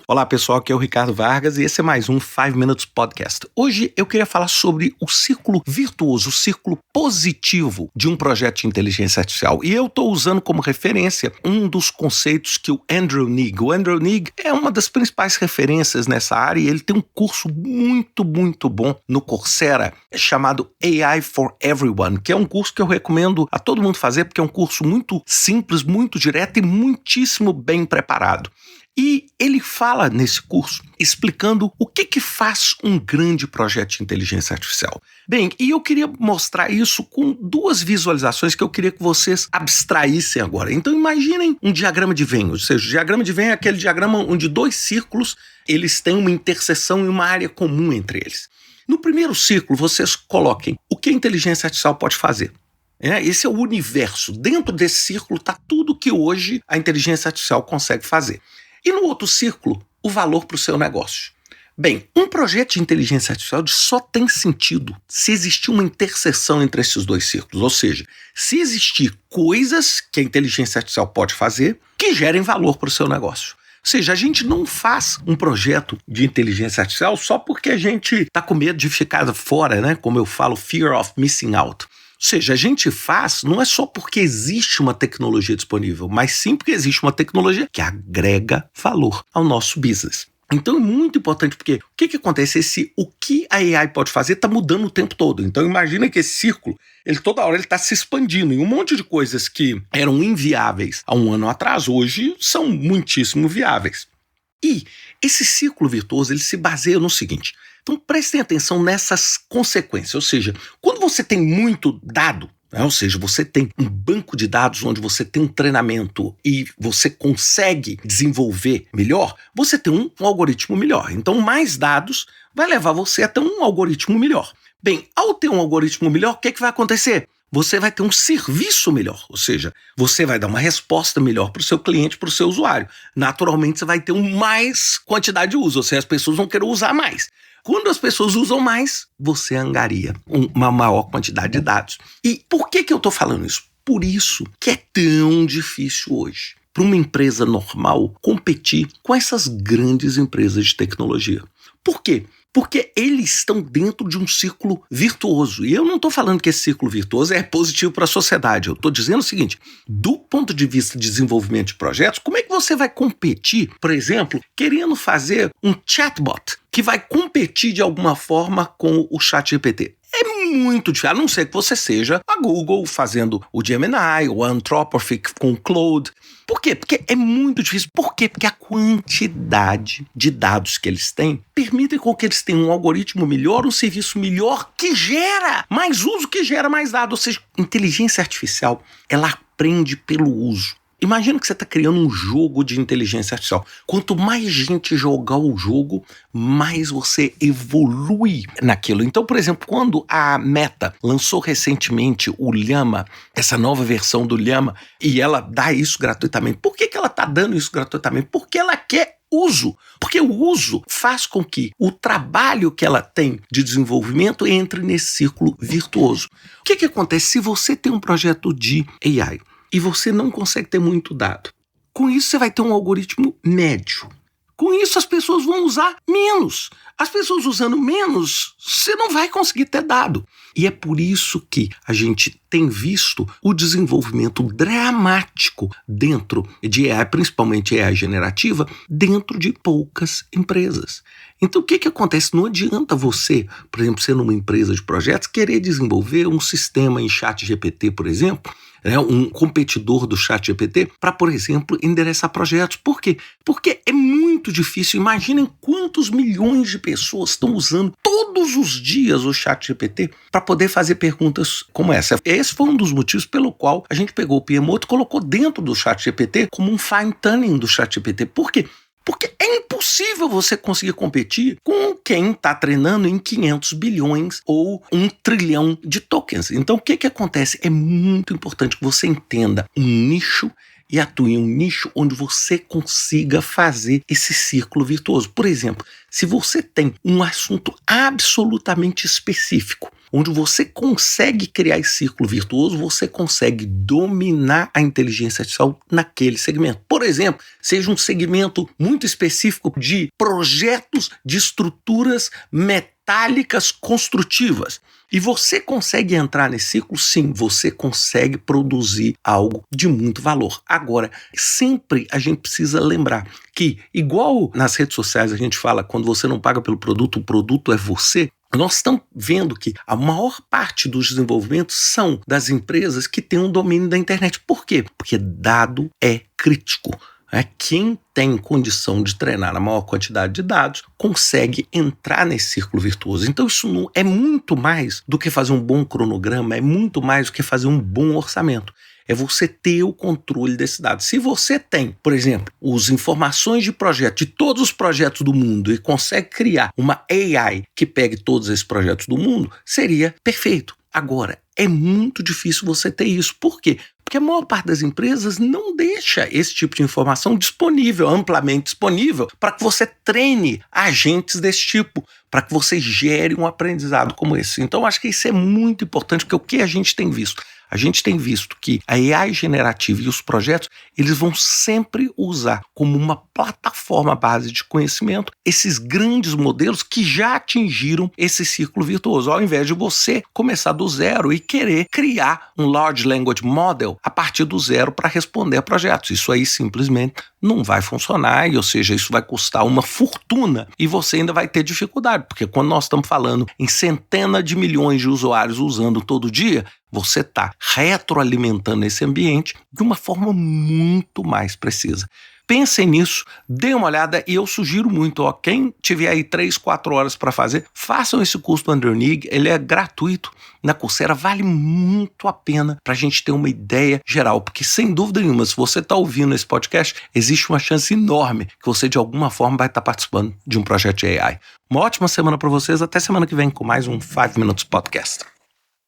Olá pessoal, aqui é o Ricardo Vargas e esse é mais um 5 Minutes Podcast. Hoje eu queria falar sobre o círculo virtuoso, o círculo positivo de um projeto de inteligência artificial. E eu estou usando como referência um dos conceitos que o Andrew Ng é uma das principais referências nessa área e ele tem um curso muito bom no Coursera chamado AI for Everyone, que é um curso que eu recomendo a todo mundo fazer porque é um curso muito simples, muito direto e muitíssimo bem preparado. E ele fala nesse curso explicando o que faz um grande projeto de inteligência artificial. Bem, e eu queria mostrar isso com duas visualizações que eu queria que vocês abstraíssem agora. Então imaginem um diagrama de Venn, ou seja, o diagrama de Venn é aquele diagrama onde dois círculos eles têm uma interseção e uma área comum entre eles. No primeiro círculo, vocês coloquem o que a inteligência artificial pode fazer. Esse é o universo. Dentro desse círculo está tudo que hoje a inteligência artificial consegue fazer. E no outro círculo, o valor para o seu negócio. Bem, um projeto de inteligência artificial só tem sentido se existir uma interseção entre esses dois círculos. Ou seja, se existir coisas que a inteligência artificial pode fazer que gerem valor para o seu negócio. Ou seja, a gente não faz um projeto de inteligência artificial só porque a gente está com medo de ficar fora, né? Como eu falo, fear of missing out. Ou seja, a gente faz não é só porque existe uma tecnologia disponível, mas sim porque existe uma tecnologia que agrega valor ao nosso business. Então é muito importante porque o que acontece? O que a AI pode fazer está mudando o tempo todo. Então imagina que esse círculo, toda hora ele está se expandindo e um monte de coisas que eram inviáveis há um ano atrás, hoje são muitíssimo viáveis. E esse círculo virtuoso ele se baseia no seguinte. Então prestem atenção nessas consequências, ou seja, quando você tem muito dado, ou seja, você tem um banco de dados onde você tem um treinamento e você consegue desenvolver melhor, você tem um algoritmo melhor. Então mais dados vai levar você a ter um algoritmo melhor. Bem, ao ter um algoritmo melhor, o que vai acontecer? Você vai ter um serviço melhor, ou seja, você vai dar uma resposta melhor para o seu cliente, para o seu usuário. Naturalmente, você vai ter mais quantidade de uso, ou seja, as pessoas vão querer usar mais. Quando as pessoas usam mais, você angaria uma maior quantidade de dados. E por que eu estou falando isso? Por isso que é tão difícil hoje para uma empresa normal competir com essas grandes empresas de tecnologia. Por quê? Porque eles estão dentro de um círculo virtuoso. E eu não estou falando que esse círculo virtuoso é positivo para a sociedade. Eu estou dizendo o seguinte, do ponto de vista de desenvolvimento de projetos, como é que você vai competir, por exemplo, querendo fazer um chatbot que vai competir de alguma forma com o ChatGPT? É muito difícil, a não ser que você seja a Google fazendo o Gemini, o Anthropic com o Claude. Por quê? Porque é muito difícil. Por quê? Porque a quantidade de dados que eles têm permite com que eles tenham um algoritmo melhor, um serviço melhor que gera mais uso, que gera mais dados. Ou seja, inteligência artificial, ela aprende pelo uso. Imagina que você está criando um jogo de inteligência artificial. Quanto mais gente jogar o jogo, mais você evolui naquilo. Então, por exemplo, quando a Meta lançou recentemente o Llama, essa nova versão do Llama, e ela dá isso gratuitamente. Por que ela está dando isso gratuitamente? Porque ela quer uso. Porque o uso faz com que o trabalho que ela tem de desenvolvimento entre nesse círculo virtuoso. O que acontece se você tem um projeto de AI? E você não consegue ter muito dado. Com isso, você vai ter um algoritmo médio. Com isso, as pessoas vão usar menos. As pessoas usando menos, você não vai conseguir ter dado. E é por isso que a gente tem visto o desenvolvimento dramático dentro de AI, principalmente AI generativa, dentro de poucas empresas. Então, o que acontece? Não adianta você, por exemplo, ser numa empresa de projetos, querer desenvolver um sistema em ChatGPT, por exemplo, um competidor do ChatGPT, para, por exemplo, endereçar projetos. Por quê? Porque é muito difícil. Imaginem quantos milhões de pessoas estão usando todos os dias o ChatGPT para poder fazer perguntas como essa. Esse foi um dos motivos pelo qual a gente pegou o PMO e colocou dentro do ChatGPT como um fine-tuning do ChatGPT. Por quê? Porque é impossível você conseguir competir com quem está treinando em 500 bilhões ou 1 trilhão de tokens. Então, o que acontece? É muito importante que você entenda um nicho e atue em um nicho onde você consiga fazer esse círculo virtuoso. Por exemplo, se você tem um assunto absolutamente específico, onde você consegue criar esse círculo virtuoso, você consegue dominar a inteligência artificial naquele segmento. Por exemplo, seja um segmento muito específico de projetos de estruturas metálicas construtivas. E você consegue entrar nesse ciclo? Sim, você consegue produzir algo de muito valor. Agora, sempre a gente precisa lembrar que, igual nas redes sociais a gente fala, quando você não paga pelo produto, o produto é você. Nós estamos vendo que a maior parte dos desenvolvimentos são das empresas que têm um domínio da internet. Por quê? Porque dado é crítico. Quem tem condição de treinar a maior quantidade de dados consegue entrar nesse círculo virtuoso. Então isso não é muito mais do que fazer um bom cronograma, é muito mais do que fazer um bom orçamento. É você ter o controle desses dados. Se você tem, por exemplo, as informações de projeto, de todos os projetos do mundo e consegue criar uma AI que pegue todos esses projetos do mundo, seria perfeito. Agora, é muito difícil você ter isso. Por quê? Porque a maior parte das empresas não deixa esse tipo de informação disponível, amplamente disponível, para que você treine agentes desse tipo, para que você gere um aprendizado como esse. Então, acho que isso é muito importante, porque o que a gente tem visto? A gente tem visto que a AI generativa e os projetos, eles vão sempre usar como uma plataforma base de conhecimento esses grandes modelos que já atingiram esse círculo virtuoso, ao invés de você começar do zero e querer criar um Large Language Model a partir do zero para responder a projetos. Isso aí simplesmente não vai funcionar, ou seja, isso vai custar uma fortuna e você ainda vai ter dificuldade, porque quando nós estamos falando em centenas de milhões de usuários usando todo dia, você está retroalimentando esse ambiente de uma forma muito mais precisa. Pensem nisso, dê uma olhada e eu sugiro muito, quem tiver aí 3, 4 horas para fazer, façam esse curso do André Onig, ele é gratuito na Coursera, vale muito a pena para a gente ter uma ideia geral, porque sem dúvida nenhuma, se você está ouvindo esse podcast, existe uma chance enorme que você de alguma forma vai estar participando de um projeto de AI. Uma ótima semana para vocês, até semana que vem com mais um 5 Minutes Podcast.